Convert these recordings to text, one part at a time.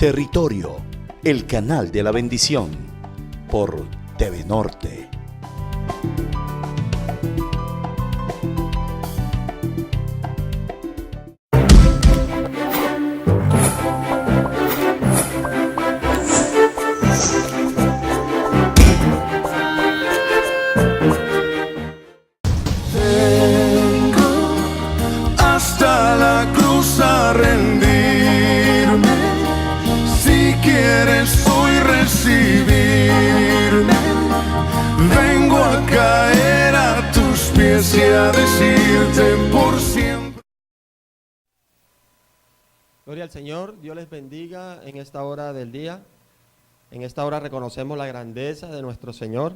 Territorio, el canal de la bendición, por TV Norte. Hasta la cruz a rendirme, si quieres hoy recibirme, vengo a caer a tus pies y a decirte por siempre. Gloria al Señor, Dios les bendiga en esta hora del día. En esta hora reconocemos la grandeza de nuestro Señor.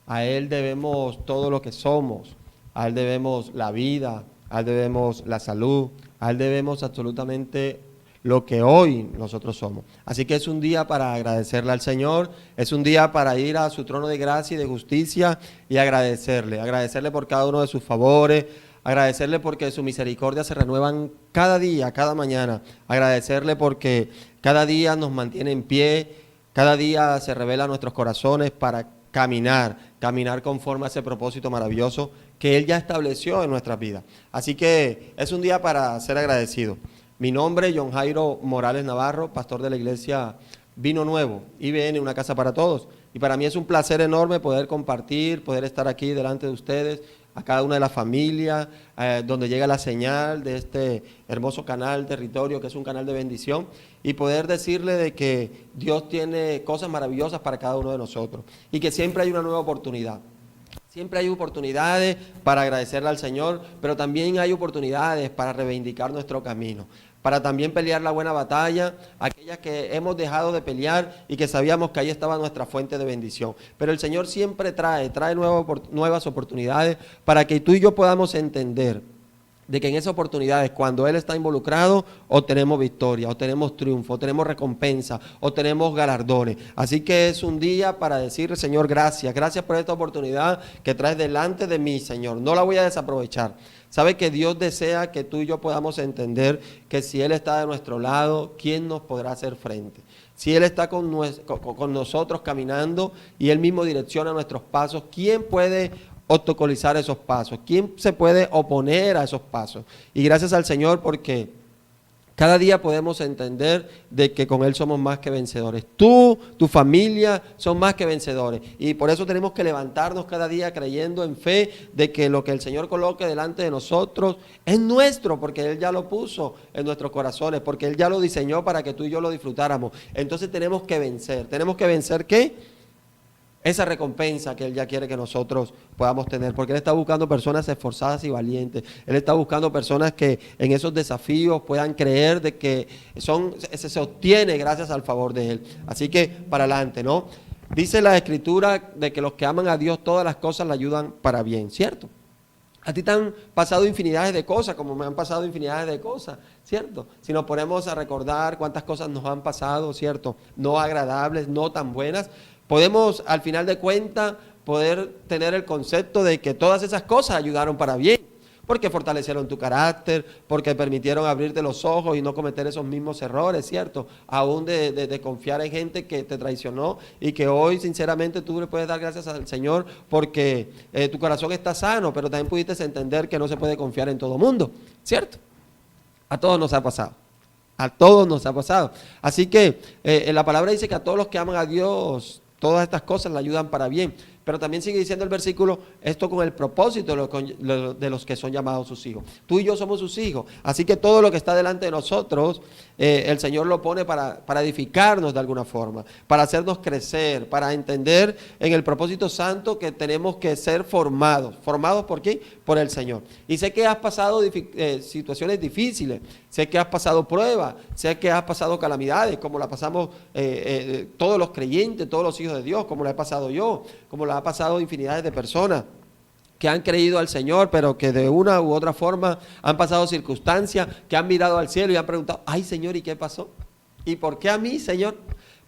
A Él debemos todo lo que somos, a Él debemos la vida, a Él debemos la salud, a Él debemos absolutamente lo que hoy nosotros somos. Así que es un día para agradecerle al Señor, es un día para ir a su trono de gracia y de justicia y agradecerle por cada uno de sus favores, agradecerle porque sus misericordias se renuevan cada día, cada mañana, agradecerle porque cada día nos mantiene en pie, cada día se revela a nuestros corazones para caminar conforme a ese propósito maravilloso que Él ya estableció en nuestras vidas. Así que es un día para ser agradecido. Mi nombre es John Jairo Morales Navarro, pastor de la iglesia Vino Nuevo, IBN, una casa para todos. Y para mí es un placer enorme poder compartir, poder estar aquí delante de ustedes, a cada una de las familias, donde llega la señal de este hermoso canal Territorio, que es un canal de bendición, y poder decirle de que Dios tiene cosas maravillosas para cada uno de nosotros, y que siempre hay una nueva oportunidad. Siempre hay oportunidades para agradecerle al Señor, pero también hay oportunidades para reivindicar nuestro camino, para también pelear la buena batalla, aquellas que hemos dejado de pelear y que sabíamos que ahí estaba nuestra fuente de bendición. Pero el Señor siempre trae nuevas oportunidades para que tú y yo podamos entender de que en esas oportunidades, cuando Él está involucrado, obtenemos victoria, obtenemos triunfo, obtenemos recompensa, obtenemos galardones. Así que es un día para decirle, Señor, gracias por esta oportunidad que traes delante de mí, Señor. No la voy a desaprovechar. Sabe que Dios desea que tú y yo podamos entender que si Él está de nuestro lado, ¿quién nos podrá hacer frente? Si Él está con nosotros caminando y Él mismo direcciona nuestros pasos, ¿quién puede obstaculizar esos pasos? ¿Quién se puede oponer a esos pasos? Y gracias al Señor porque cada día podemos entender de que con Él somos más que vencedores. Tú, tu familia son más que vencedores. Y por eso tenemos que levantarnos cada día creyendo en fe de que lo que el Señor coloque delante de nosotros es nuestro, porque Él ya lo puso en nuestros corazones, porque Él ya lo diseñó para que tú y yo lo disfrutáramos. Entonces tenemos que vencer. ¿Tenemos que vencer qué? Esa recompensa que Él ya quiere que nosotros podamos tener, porque Él está buscando personas esforzadas y valientes. Él está buscando personas que en esos desafíos puedan creer de que se obtiene gracias al favor de Él. Así que para adelante, ¿no? Dice la Escritura de que los que aman a Dios todas las cosas le ayudan para bien, ¿cierto? A ti te han pasado infinidades de cosas, como me han pasado infinidades de cosas, ¿cierto? Si nos ponemos a recordar cuántas cosas nos han pasado, ¿cierto? No agradables, no tan buenas. Podemos, al final de cuentas, poder tener el concepto de que todas esas cosas ayudaron para bien, porque fortalecieron tu carácter, porque permitieron abrirte los ojos y no cometer esos mismos errores, ¿cierto? Aún de confiar en gente que te traicionó y que hoy, sinceramente, tú le puedes dar gracias al Señor porque tu corazón está sano, pero también pudiste entender que no se puede confiar en todo mundo, ¿cierto? A todos nos ha pasado. A todos nos ha pasado. Así que la palabra dice que a todos los que aman a Dios, todas estas cosas le ayudan para bien. Pero también sigue diciendo el versículo, esto con el propósito de los que son llamados sus hijos. Tú y yo somos sus hijos. Así que todo lo que está delante de nosotros, el Señor lo pone para edificarnos de alguna forma, para hacernos crecer, para entender en el propósito santo que tenemos que ser formados. ¿Formados por quién? Por el Señor. Y sé que has pasado situaciones difíciles, sé que has pasado pruebas, sé que has pasado calamidades, como la pasamos todos los creyentes, todos los hijos de Dios, como la he pasado yo, como la ha pasado infinidades de personas que han creído al Señor, pero que de una u otra forma han pasado circunstancias, que han mirado al cielo y han preguntado, ay Señor, ¿y qué pasó? ¿Y por qué a mí, Señor?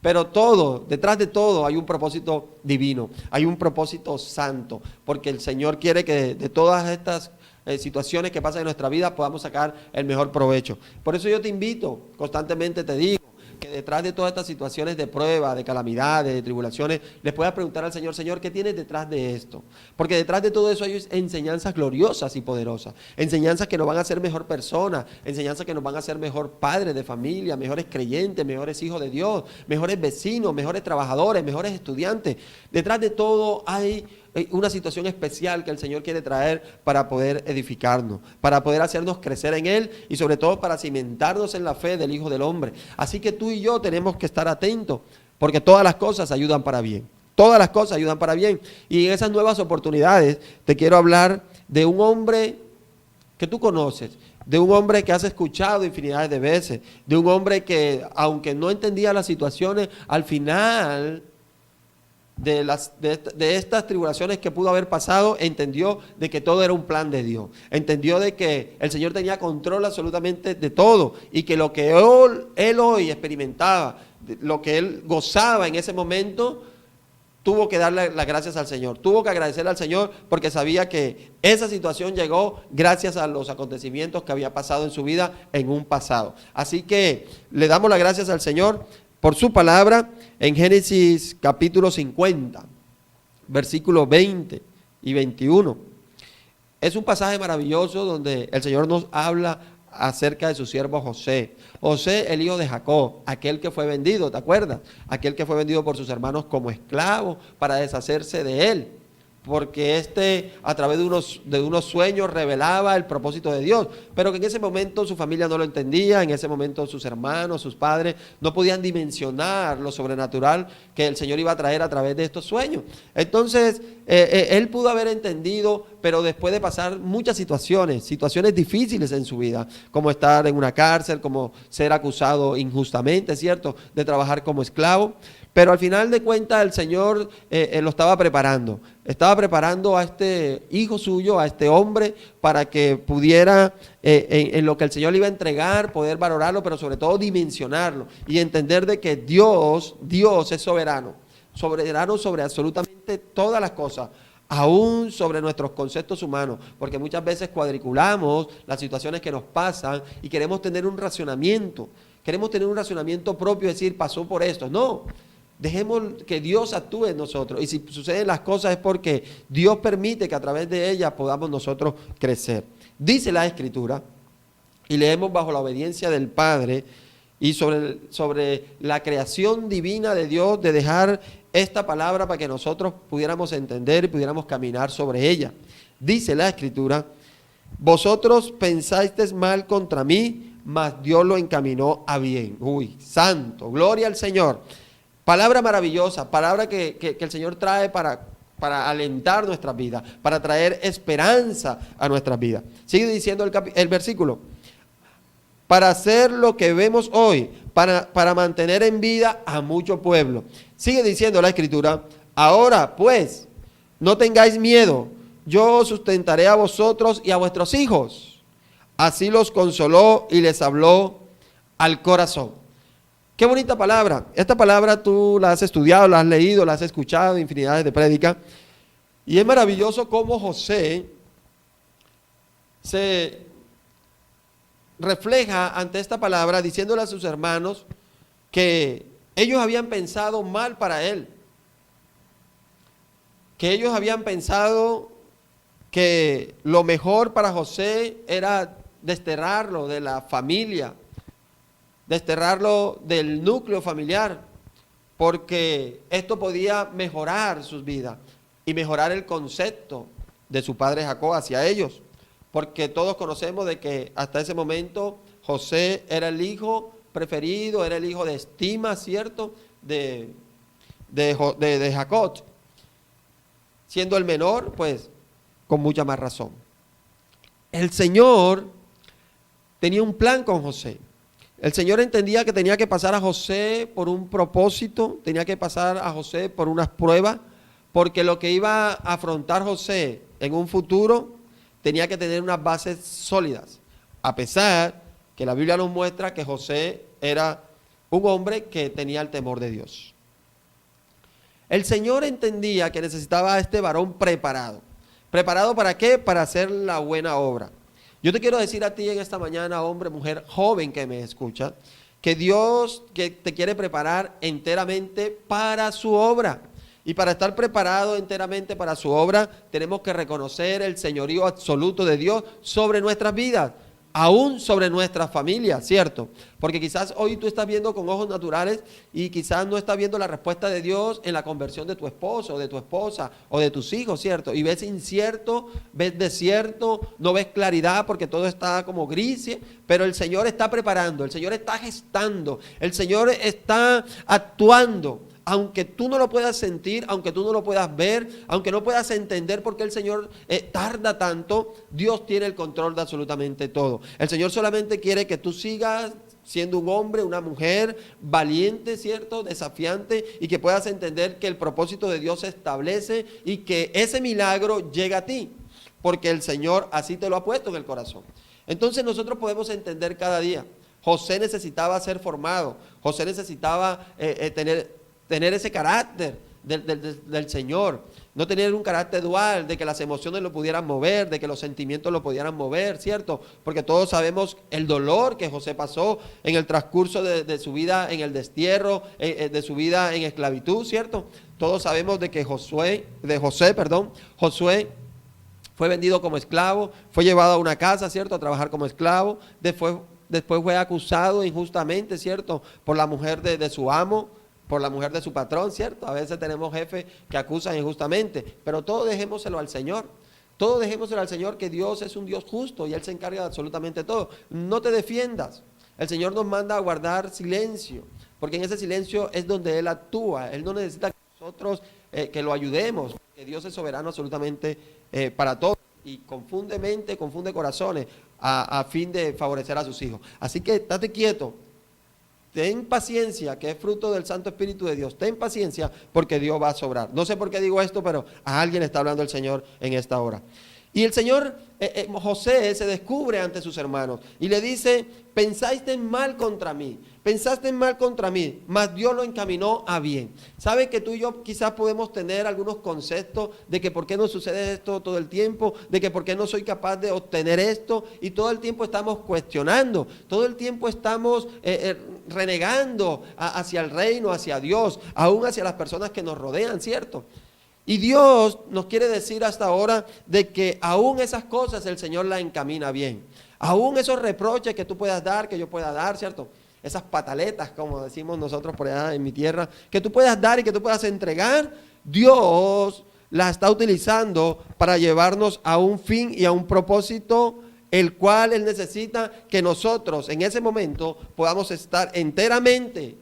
Pero todo, detrás de todo hay un propósito divino, hay un propósito santo, porque el Señor quiere que de todas estas situaciones que pasan en nuestra vida podamos sacar el mejor provecho. Por eso yo te invito, constantemente te digo, que detrás de todas estas situaciones de prueba, de calamidades, de tribulaciones, le puedas preguntar al Señor, Señor, ¿qué tienes detrás de esto? Porque detrás de todo eso hay enseñanzas gloriosas y poderosas, enseñanzas que nos van a hacer mejor persona, enseñanzas que nos van a hacer mejor padres de familia, mejores creyentes, mejores hijos de Dios, mejores vecinos, mejores trabajadores, mejores estudiantes. Detrás de todo hay una situación especial que el Señor quiere traer para poder edificarnos, para poder hacernos crecer en Él y sobre todo para cimentarnos en la fe del Hijo del Hombre. Así que tú y yo tenemos que estar atentos, porque todas las cosas ayudan para bien. Todas las cosas ayudan para bien. Y en esas nuevas oportunidades te quiero hablar de un hombre que tú conoces, de un hombre que has escuchado infinidades de veces, de un hombre que, aunque no entendía las situaciones, al final de estas tribulaciones que pudo haber pasado, entendió de que todo era un plan de Dios, entendió de que el Señor tenía control absolutamente de todo y que lo que él hoy experimentaba, lo que él gozaba en ese momento, tuvo que darle las gracias al Señor, tuvo que agradecerle al Señor porque sabía que esa situación llegó gracias a los acontecimientos que había pasado en su vida en un pasado. Así que le damos las gracias al Señor por su palabra en Génesis capítulo 50, versículos 20 y 21. Es un pasaje maravilloso donde el Señor nos habla acerca de su siervo José. José, el hijo de Jacob, aquel que fue vendido, ¿te acuerdas? Aquel que fue vendido por sus hermanos como esclavo para deshacerse de él. Porque a través de unos sueños revelaba el propósito de Dios, pero que en ese momento su familia no lo entendía, en ese momento sus hermanos, sus padres no podían dimensionar lo sobrenatural que el Señor iba a traer a través de estos sueños. Entonces, él pudo haber entendido, pero después de pasar muchas situaciones difíciles en su vida, como estar en una cárcel, como ser acusado injustamente, ¿cierto?, de trabajar como esclavo. Pero al final de cuentas el Señor lo estaba preparando a este hijo suyo, a este hombre, para que pudiera, en lo que el Señor le iba a entregar, poder valorarlo, pero sobre todo dimensionarlo y entender de que Dios es soberano sobre absolutamente todas las cosas, aún sobre nuestros conceptos humanos, porque muchas veces cuadriculamos las situaciones que nos pasan y queremos tener un racionamiento propio, decir, pasó por esto. No. Dejemos que Dios actúe en nosotros. Y si suceden las cosas es porque Dios permite que a través de ellas podamos nosotros crecer. Dice la Escritura, y leemos bajo la obediencia del Padre, y sobre la creación divina de Dios, de dejar esta palabra para que nosotros pudiéramos entender y pudiéramos caminar sobre ella. Dice la Escritura, vosotros pensasteis mal contra mí, mas Dios lo encaminó a bien. Uy, santo, gloria al Señor. Palabra maravillosa, palabra que el Señor trae para alentar nuestras vidas, para traer esperanza a nuestras vidas. Sigue diciendo el versículo, para hacer lo que vemos hoy, para mantener en vida a mucho pueblo. Sigue diciendo la Escritura, ahora pues, no tengáis miedo, yo os sustentaré a vosotros y a vuestros hijos. Así los consoló y les habló al corazón. Qué bonita palabra. Esta palabra tú la has estudiado, la has leído, la has escuchado en infinidades de prédicas. Y es maravilloso cómo José se refleja ante esta palabra diciéndole a sus hermanos que ellos habían pensado mal para él. Que ellos habían pensado que lo mejor para José era desterrarlo de la familia, desterrarlo del núcleo familiar, porque esto podía mejorar sus vidas y mejorar el concepto de su padre Jacob hacia ellos, porque todos conocemos de que hasta ese momento José era el hijo preferido, era el hijo de estima, ¿cierto?, de Jacob, siendo el menor, pues con mucha más razón. El Señor tenía un plan con José. El Señor entendía que tenía que pasar a José por un propósito, tenía que pasar a José por unas pruebas, porque lo que iba a afrontar José en un futuro tenía que tener unas bases sólidas, a pesar que la Biblia nos muestra que José era un hombre que tenía el temor de Dios. El Señor entendía que necesitaba a este varón preparado. ¿Preparado para qué? Para hacer la buena obra. Yo te quiero decir a ti en esta mañana, hombre, mujer, joven que me escucha, que Dios que te quiere preparar enteramente para su obra. Y para estar preparado enteramente para su obra, tenemos que reconocer el señorío absoluto de Dios sobre nuestras vidas, aún sobre nuestras familias, ¿cierto? Porque quizás hoy tú estás viendo con ojos naturales y quizás no estás viendo la respuesta de Dios en la conversión de tu esposo, de tu esposa o de tus hijos, ¿cierto? Y ves incierto, ves desierto, no ves claridad porque todo está como gris, ¿sí? Pero el Señor está preparando, el Señor está gestando, el Señor está actuando. Aunque tú no lo puedas sentir, aunque tú no lo puedas ver, aunque no puedas entender por qué el Señor tarda tanto, Dios tiene el control de absolutamente todo. El Señor solamente quiere que tú sigas siendo un hombre, una mujer valiente, ¿cierto? Desafiante, y que puedas entender que el propósito de Dios se establece y que ese milagro llega a ti, porque el Señor así te lo ha puesto en el corazón. Entonces nosotros podemos entender cada día. José necesitaba ser formado, José necesitaba tener ese carácter del Señor, no tener un carácter dual, de que las emociones lo pudieran mover, de que los sentimientos lo pudieran mover, ¿cierto? Porque todos sabemos el dolor que José pasó en el transcurso de su vida en el destierro, de su vida en esclavitud, ¿cierto? Todos sabemos de que Josué fue vendido como esclavo, fue llevado a una casa, ¿cierto? A trabajar como esclavo, después fue acusado injustamente, ¿cierto? Por la mujer de su amo, por la mujer de su patrón, ¿cierto? A veces tenemos jefes que acusan injustamente, pero todo dejémoselo al Señor. Todo dejémoselo al Señor, que Dios es un Dios justo y Él se encarga de absolutamente todo. No te defiendas. El Señor nos manda a guardar silencio, porque en ese silencio es donde Él actúa. Él no necesita que nosotros que lo ayudemos, porque Dios es soberano absolutamente para todo. Y confunde mente, confunde corazones a fin de favorecer a sus hijos. Así que estate quieto. Ten paciencia, que es fruto del Santo Espíritu de Dios. Ten paciencia porque Dios va a sobrar. No sé por qué digo esto, pero a alguien está hablando el Señor en esta hora. Y el Señor, José se descubre ante sus hermanos y le dice: pensaste mal contra mí, mas Dios lo encaminó a bien. ¿Sabe que tú y yo quizás podemos tener algunos conceptos de que por qué no sucede esto todo el tiempo, de que por qué no soy capaz de obtener esto, y todo el tiempo estamos cuestionando, todo el tiempo estamos renegando hacia el reino, hacia Dios, aún hacia las personas que nos rodean, ¿cierto? Y Dios nos quiere decir hasta ahora de que aún esas cosas el Señor las encamina bien. Aún esos reproches que tú puedas dar, que yo pueda dar, ¿cierto? Esas pataletas, como decimos nosotros por allá en mi tierra, que tú puedas dar y que tú puedas entregar, Dios las está utilizando para llevarnos a un fin y a un propósito, el cual Él necesita que nosotros en ese momento podamos estar enteramente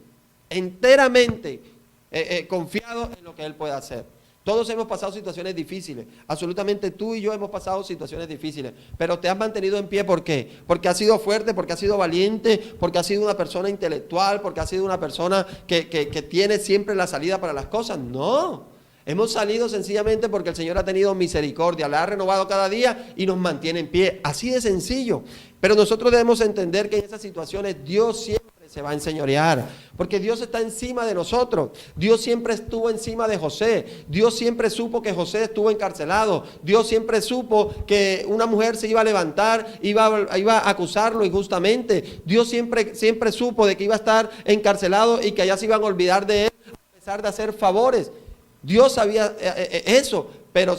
confiados en lo que Él puede hacer. Todos hemos pasado situaciones difíciles, absolutamente tú y yo hemos pasado situaciones difíciles, pero te has mantenido en pie, ¿por qué? Porque has sido fuerte, porque has sido valiente, porque has sido una persona intelectual, porque has sido una persona que tiene siempre la salida para las cosas. No, hemos salido sencillamente porque el Señor ha tenido misericordia, la ha renovado cada día y nos mantiene en pie, así de sencillo. Pero nosotros debemos entender que en esas situaciones Dios siempre se va a enseñorear, porque Dios está encima de nosotros. Dios siempre estuvo encima de José. Dios siempre supo que José estuvo encarcelado. Dios siempre supo que una mujer se iba a levantar, iba a acusarlo injustamente. Dios siempre supo de que iba a estar encarcelado y que allá se iban a olvidar de él a pesar de hacer favores. Dios sabía eso, pero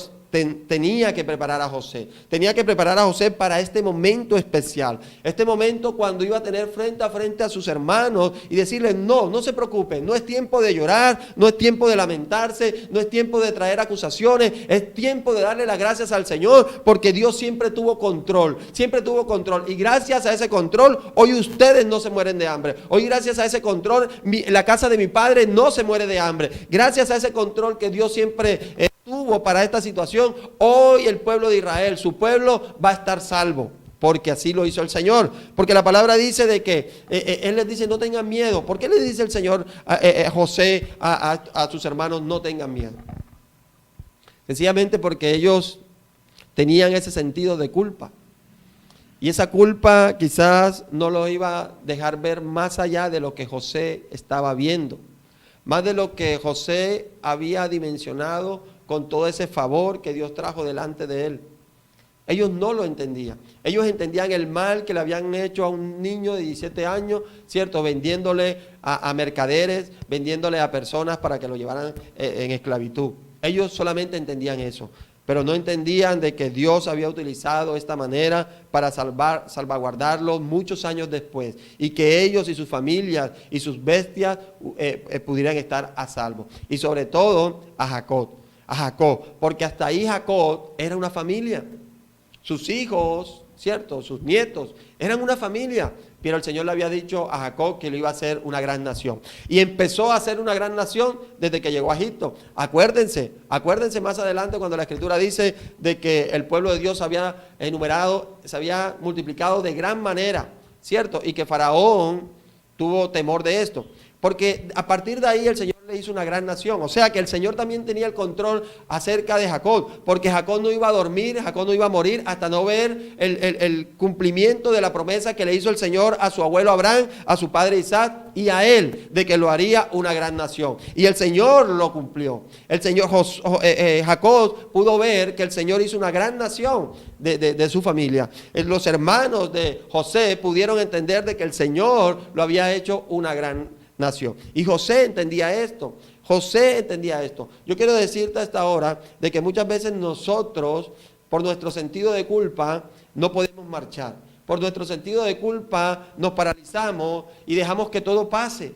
tenía que preparar a José. Tenía que preparar a José para este momento especial. Este momento cuando iba a tener frente a frente a sus hermanos y decirles: no se preocupen, no es tiempo de llorar, no es tiempo de lamentarse, no es tiempo de traer acusaciones, es tiempo de darle las gracias al Señor, porque Dios siempre tuvo control. Y gracias a ese control, hoy ustedes no se mueren de hambre. Hoy gracias a ese control, la casa de mi padre no se muere de hambre. Gracias a ese control que Dios siempre tuvo para esta situación, hoy el pueblo de Israel, su pueblo, va a estar salvo, porque así lo hizo el Señor. Porque la palabra dice de que Él les dice: no tengan miedo. ¿Por qué le dice el Señor José a sus hermanos: no tengan miedo? Sencillamente porque ellos tenían ese sentido de culpa, y esa culpa quizás no lo iba a dejar ver más allá de lo que José estaba viendo, más de lo que José había dimensionado con todo ese favor que Dios trajo delante de él. Ellos no lo entendían. Ellos entendían el mal que le habían hecho a un niño de 17 años, ¿cierto? Vendiéndole a mercaderes, vendiéndole a personas para que lo llevaran en esclavitud. Ellos solamente entendían eso, pero no entendían de que Dios había utilizado esta manera para salvaguardarlos muchos años después, y que ellos y sus familias y sus bestias pudieran estar a salvo. Y sobre todo a Jacob, porque hasta ahí Jacob era una familia. Sus hijos, ¿cierto? Sus nietos, eran una familia. Pero el Señor le había dicho a Jacob que lo iba a hacer una gran nación. Y empezó a ser una gran nación desde que llegó a Egipto. Acuérdense más adelante cuando la Escritura dice de que el pueblo de Dios se había multiplicado de gran manera, ¿cierto? Y que Faraón tuvo temor de esto. Porque a partir de ahí el Señor le hizo una gran nación. O sea que el Señor también tenía el control acerca de Jacob, porque Jacob no iba a dormir, Jacob no iba a morir hasta no ver el cumplimiento de la promesa que le hizo el Señor a su abuelo Abraham, a su padre Isaac y a él, de que lo haría una gran nación. Y el Señor lo cumplió. El Señor Jacob pudo ver que el Señor hizo una gran nación de su familia. Los hermanos de José pudieron entender de que el Señor lo había hecho una gran nación. Y José entendía esto. Yo quiero decirte a esta hora de que muchas veces nosotros, por nuestro sentido de culpa, no podemos marchar. Por nuestro sentido de culpa nos paralizamos y dejamos que todo pase,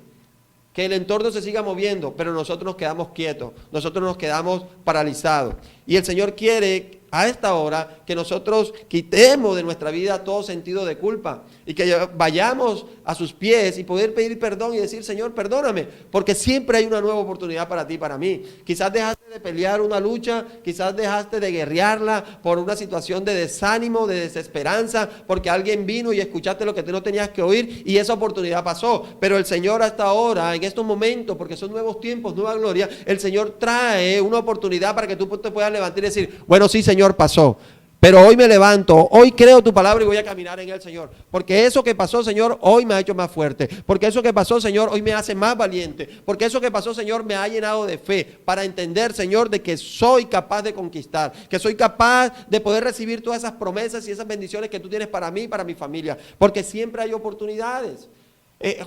que el entorno se siga moviendo, pero nosotros nos quedamos quietos, nosotros nos quedamos paralizados. Y el Señor quiere a esta hora que nosotros quitemos de nuestra vida todo sentido de culpa y que vayamos a sus pies y poder pedir perdón y decir: Señor, perdóname, porque siempre hay una nueva oportunidad para ti y para mí. Quizás dejaste de pelear una lucha, quizás dejaste de guerrearla por una situación de desánimo, de desesperanza, porque alguien vino y escuchaste lo que tú no tenías que oír y esa oportunidad pasó. Pero el Señor hasta ahora, en estos momentos, porque son nuevos tiempos, nueva gloria, el Señor trae una oportunidad para que tú te puedas levantar y decir: bueno, sí, Señor, pasó, pero hoy me levanto, hoy creo tu palabra y voy a caminar en el Señor, porque eso que pasó, Señor, hoy me ha hecho más fuerte, porque eso que pasó, Señor, hoy me hace más valiente, porque eso que pasó, Señor, me ha llenado de fe, para entender, Señor, de que soy capaz de conquistar, que soy capaz de poder recibir todas esas promesas y esas bendiciones que tú tienes para mí y para mi familia, porque siempre hay oportunidades.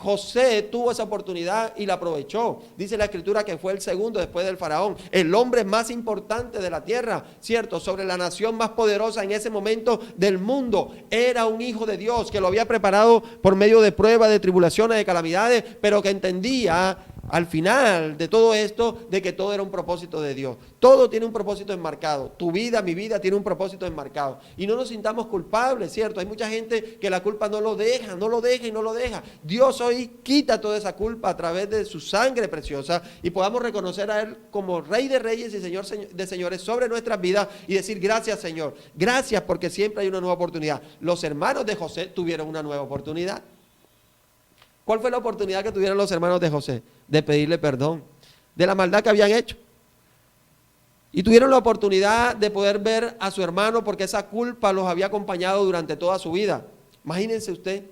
José tuvo esa oportunidad y la aprovechó. Dice la Escritura que fue el segundo después del faraón, el hombre más importante de la tierra, ¿cierto? Sobre la nación más poderosa en ese momento del mundo. Era un hijo de Dios que lo había preparado por medio de pruebas, de tribulaciones, de calamidades, pero que entendía al final de todo esto de que todo era un propósito de Dios. Todo tiene un propósito enmarcado. Tu vida, mi vida tiene un propósito enmarcado. Y no nos sintamos culpables, ¿cierto? Hay mucha gente que la culpa no lo deja y no lo deja. Dios hoy quita toda esa culpa a través de su sangre preciosa y podamos reconocer a Él como Rey de Reyes y Señor de Señores sobre nuestras vidas y decir: gracias, Señor. Gracias, porque siempre hay una nueva oportunidad. Los hermanos de José tuvieron una nueva oportunidad. ¿Cuál fue la oportunidad que tuvieron los hermanos de José? De pedirle perdón de la maldad que habían hecho. Y tuvieron la oportunidad de poder ver a su hermano, porque esa culpa los había acompañado durante toda su vida. Imagínense usted,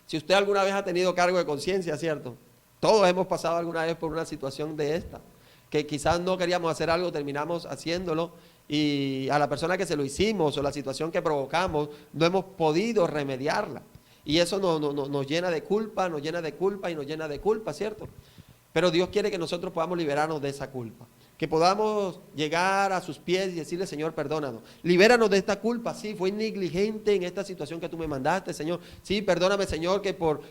si usted alguna vez ha tenido cargo de conciencia, ¿cierto? Todos hemos pasado alguna vez por una situación de esta, que quizás no queríamos hacer algo, terminamos haciéndolo, y a la persona que se lo hicimos o la situación que provocamos, no hemos podido remediarla. Y eso nos llena de culpa, y nos llena de culpa, ¿cierto? Pero Dios quiere que nosotros podamos liberarnos de esa culpa. Que podamos llegar a sus pies y decirle: Señor, perdónanos. Libéranos de esta culpa. Sí, fui negligente en esta situación que tú me mandaste, Señor. Sí, perdóname, Señor, que por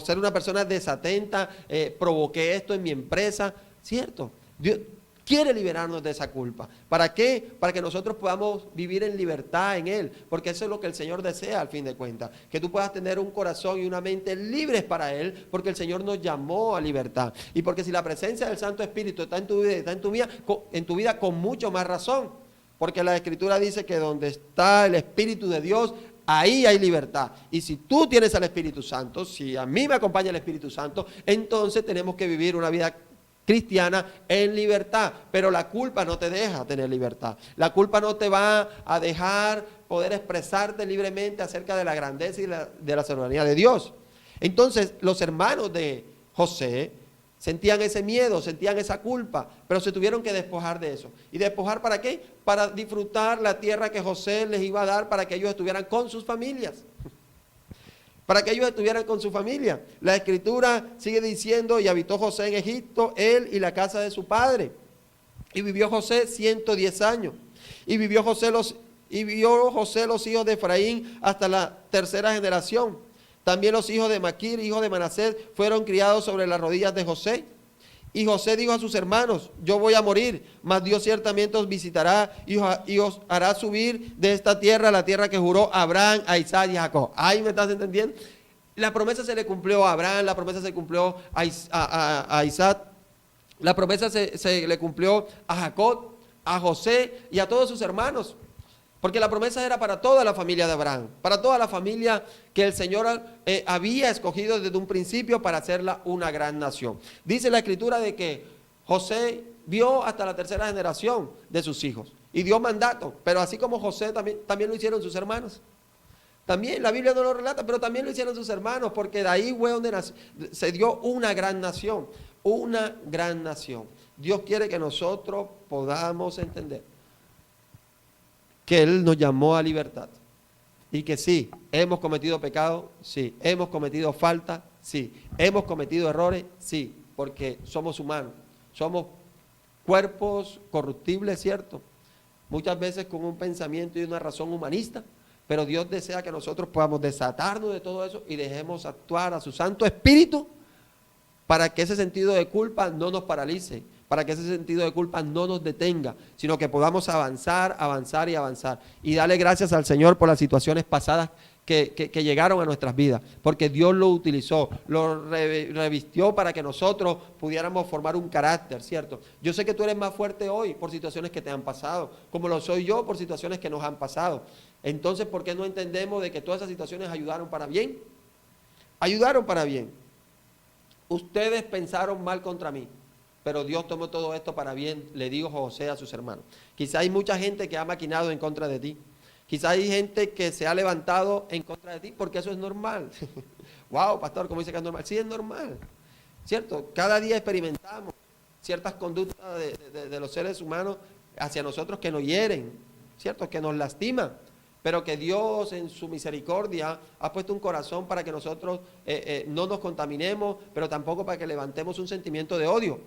ser una persona desatenta, provoqué esto en mi empresa. ¿Cierto? Dios quiere liberarnos de esa culpa. ¿Para qué? Para que nosotros podamos vivir en libertad en Él, porque eso es lo que el Señor desea al fin de cuentas, que tú puedas tener un corazón y una mente libres para Él, porque el Señor nos llamó a libertad, y porque si la presencia del Santo Espíritu está en tu vida, está en tu vida con mucho más razón, porque la Escritura dice que donde está el Espíritu de Dios, ahí hay libertad. Y si tú tienes al Espíritu Santo, si a mí me acompaña el Espíritu Santo, entonces tenemos que vivir una vida cristiana en libertad, pero la culpa no te deja tener libertad. La culpa no te va a dejar poder expresarte libremente acerca de la grandeza y de la soberanía de Dios. Entonces, los hermanos de José Sentían ese miedo, sentían esa culpa, pero se tuvieron que despojar de eso. ¿Y despojar para qué? Para disfrutar la tierra que José les iba a dar para que ellos estuvieran con sus familias. Para que ellos estuvieran con su familia. La Escritura sigue diciendo, y habitó José en Egipto, él y la casa de su padre. Y vivió José 110 años. Y vio José los hijos de Efraín hasta la tercera generación. También los hijos de Maquir, hijo de Manasés, fueron criados sobre las rodillas de José. Y José dijo a sus hermanos, yo voy a morir, mas Dios ciertamente os visitará y os hará subir de esta tierra, la tierra que juró a Abraham, a Isaac y a Jacob. ¿Ahí me estás entendiendo? La promesa se le cumplió a Abraham, la promesa se cumplió a Isaac, la promesa se le cumplió a Jacob, a José y a todos sus hermanos. Porque la promesa era para toda la familia de Abraham, para toda la familia que el Señor había escogido desde un principio para hacerla una gran nación. Dice la Escritura de que José vio hasta la tercera generación de sus hijos y dio mandato, pero así como José también lo hicieron sus hermanos. También, la Biblia no lo relata, pero también lo hicieron sus hermanos, porque de ahí fue donde se dio una gran nación, una gran nación. Dios quiere que nosotros podamos entender que Él nos llamó a libertad y que sí, hemos cometido pecado, sí, hemos cometido falta, sí, hemos cometido errores, sí, porque somos humanos, somos cuerpos corruptibles, ¿cierto? Muchas veces con un pensamiento y una razón humanista, pero Dios desea que nosotros podamos desatarnos de todo eso y dejemos actuar a su Santo Espíritu para que ese sentido de culpa no nos paralice, para que ese sentido de culpa no nos detenga, sino que podamos avanzar, avanzar y avanzar. Y darle gracias al Señor por las situaciones pasadas que llegaron a nuestras vidas, porque Dios lo utilizó, lo revistió para que nosotros pudiéramos formar un carácter, ¿cierto? Yo sé que tú eres más fuerte hoy por situaciones que te han pasado, como lo soy yo por situaciones que nos han pasado. Entonces, ¿por qué no entendemos de que todas esas situaciones ayudaron para bien? Ayudaron para bien. Ustedes pensaron mal contra mí, pero Dios tomó todo esto para bien, le dijo José a sus hermanos. Quizá hay mucha gente que ha maquinado en contra de ti. Quizá hay gente que se ha levantado en contra de ti, porque eso es normal. Wow, pastor, ¿cómo dice que es normal? Sí, es normal, ¿cierto? Cada día experimentamos ciertas conductas de los seres humanos hacia nosotros que nos hieren, ¿cierto? Que nos lastiman. Pero que Dios en su misericordia ha puesto un corazón para que nosotros no nos contaminemos, pero tampoco para que levantemos un sentimiento de odio.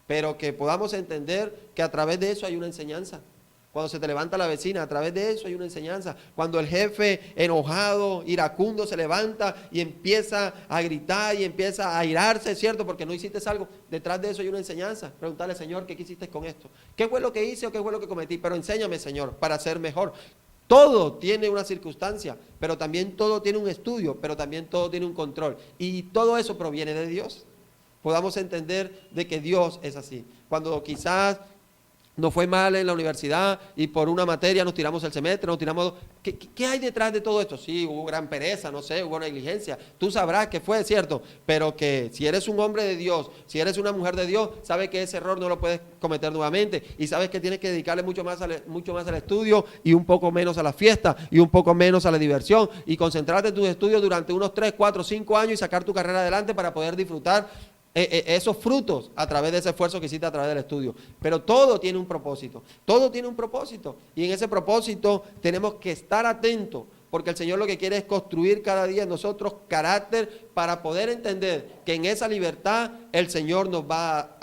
Pero que podamos entender que a través de eso hay una enseñanza. Cuando se te levanta la vecina, a través de eso hay una enseñanza. Cuando el jefe enojado, iracundo, se levanta y empieza a gritar y empieza a airarse, ¿cierto? Porque no hiciste algo, detrás de eso hay una enseñanza. Preguntarle, Señor, ¿qué hiciste con esto? ¿Qué fue lo que hice o qué fue lo que cometí? Pero enséñame, Señor, para ser mejor. Todo tiene una circunstancia, pero también todo tiene un estudio, pero también todo tiene un control. Y todo eso proviene de Dios. Podamos entender de que Dios es así. Cuando quizás nos fue mal en la universidad y por una materia nos tiramos el semestre, nos tiramos... ¿Qué hay detrás de todo esto? Sí, hubo gran pereza, no sé, hubo negligencia. Tú sabrás que fue, ¿cierto? Pero que si eres un hombre de Dios, si eres una mujer de Dios, sabes que ese error no lo puedes cometer nuevamente y sabes que tienes que dedicarle mucho más al estudio y un poco menos a la fiesta y un poco menos a la diversión y concentrarte en tus estudios durante unos 3, 4, 5 años y sacar tu carrera adelante para poder disfrutar esos frutos a través de ese esfuerzo que hiciste a través del estudio. Pero todo tiene un propósito, todo tiene un propósito y en ese propósito tenemos que estar atentos, porque el Señor lo que quiere es construir cada día en nosotros carácter para poder entender que en esa libertad el Señor nos va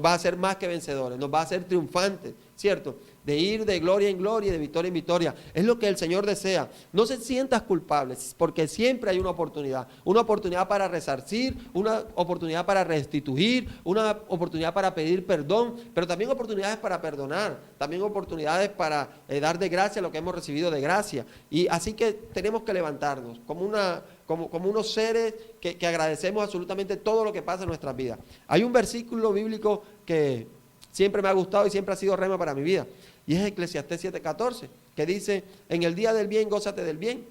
a hacer más que vencedores, nos va a hacer triunfantes, ¿cierto? De ir de gloria en gloria y de victoria en victoria. Es lo que el Señor desea. No se sientas culpable, porque siempre hay una oportunidad para resarcir, una oportunidad para restituir, una oportunidad para pedir perdón, pero también oportunidades para perdonar, también oportunidades para dar de gracia lo que hemos recibido de gracia. Y así que tenemos que levantarnos como unos seres que agradecemos absolutamente todo lo que pasa en nuestras vidas. Hay un versículo bíblico que siempre me ha gustado y siempre ha sido rema para mi vida. Y es Eclesiastés 7:14, que dice, en el día del bien, gózate del bien.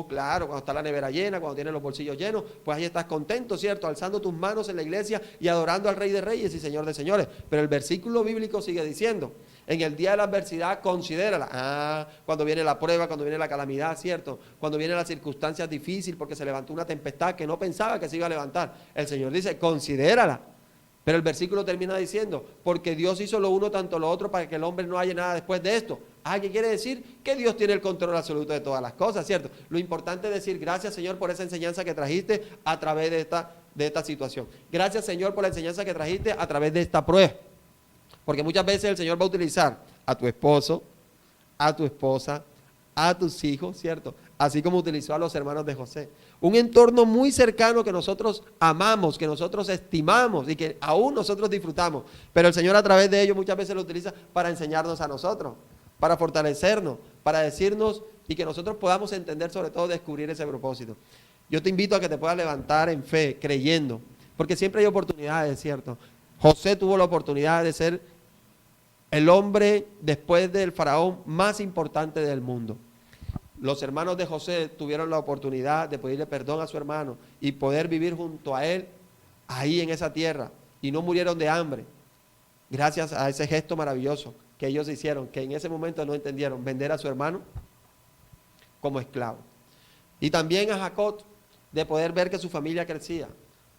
Claro, cuando está la nevera llena, cuando tienes los bolsillos llenos, pues ahí estás contento, ¿cierto? Alzando tus manos en la iglesia y adorando al Rey de Reyes y Señor de Señores. Pero el versículo bíblico sigue diciendo, en el día de la adversidad, considérala. Cuando viene la prueba, cuando viene la calamidad, ¿cierto? Cuando vienen las circunstancias difíciles porque se levantó una tempestad que no pensaba que se iba a levantar. El Señor dice, considérala. Pero el versículo termina diciendo, porque Dios hizo lo uno tanto lo otro para que el hombre no haya nada después de esto. ¿Qué quiere decir? Que Dios tiene el control absoluto de todas las cosas, ¿cierto? Lo importante es decir, gracias Señor por esa enseñanza que trajiste a través de esta situación. Gracias Señor por la enseñanza que trajiste a través de esta prueba. Porque muchas veces el Señor va a utilizar a tu esposo, a tu esposa, a tus hijos, ¿cierto? Así como utilizó a los hermanos de José. Un entorno muy cercano que nosotros amamos, que nosotros estimamos y que aún nosotros disfrutamos. Pero el Señor a través de ellos muchas veces lo utiliza para enseñarnos a nosotros, para fortalecernos, para decirnos y que nosotros podamos entender, sobre todo descubrir ese propósito. Yo te invito a que te puedas levantar en fe, creyendo, porque siempre hay oportunidades, ¿cierto? José tuvo la oportunidad de ser el hombre después del faraón más importante del mundo. Los hermanos de José tuvieron la oportunidad de pedirle perdón a su hermano y poder vivir junto a él ahí en esa tierra y no murieron de hambre gracias a ese gesto maravilloso que ellos hicieron, que en ese momento no entendieron, vender a su hermano como esclavo. Y también a Jacob, de poder ver que su familia crecía,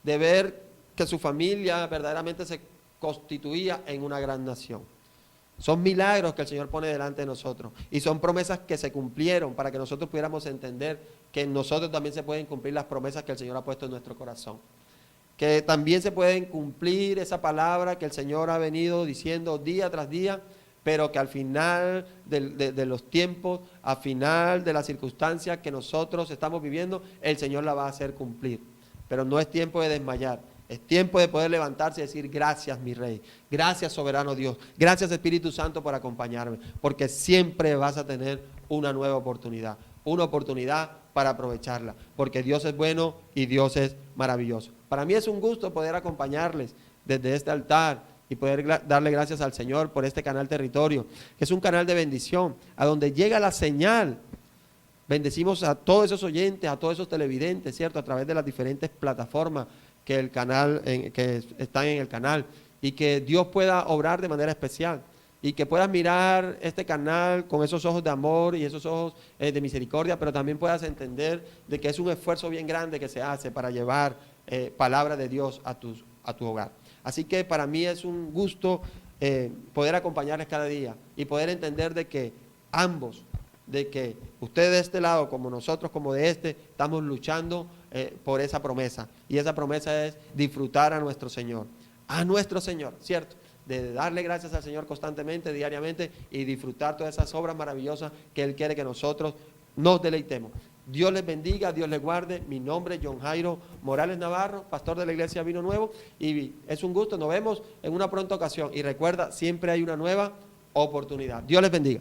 de ver que su familia verdaderamente se constituía en una gran nación. Son milagros que el Señor pone delante de nosotros y son promesas que se cumplieron para que nosotros pudiéramos entender que en nosotros también se pueden cumplir las promesas que el Señor ha puesto en nuestro corazón. Que también se pueden cumplir esa palabra que el Señor ha venido diciendo día tras día, pero que al final de los tiempos, al final de las circunstancias que nosotros estamos viviendo, el Señor la va a hacer cumplir. Pero no es tiempo de desmayar. Es tiempo de poder levantarse y decir, gracias mi Rey, gracias soberano Dios, gracias Espíritu Santo por acompañarme, porque siempre vas a tener una nueva oportunidad para aprovecharla, porque Dios es bueno y Dios es maravilloso. Para mí es un gusto poder acompañarles desde este altar y poder darle gracias al Señor por este canal Territorio, que es un canal de bendición, a donde llega la señal. Bendecimos a todos esos oyentes, a todos esos televidentes, ¿cierto? A través de las diferentes plataformas que están en el canal, y que Dios pueda obrar de manera especial y que puedas mirar este canal con esos ojos de amor y esos ojos de misericordia, pero también puedas entender de que es un esfuerzo bien grande que se hace para llevar palabra de Dios a tu hogar. Así que para mí es un gusto poder acompañarles cada día y poder entender de que ambos, de que ustedes de este lado como nosotros como de este, estamos luchando por esa promesa, y esa promesa es disfrutar a nuestro Señor, ¿cierto? De darle gracias al Señor constantemente, diariamente, y disfrutar todas esas obras maravillosas que Él quiere que nosotros nos deleitemos. Dios les bendiga, Dios les guarde. Mi nombre es John Jairo Morales Navarro, pastor de la iglesia Vino Nuevo, y es un gusto, nos vemos en una pronta ocasión, y recuerda, siempre hay una nueva oportunidad. Dios les bendiga.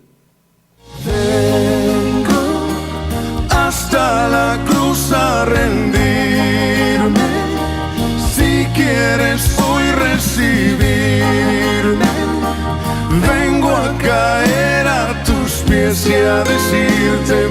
Hasta la cruz a rendirme, si quieres hoy recibirme, vengo a caer a tus pies y a decirte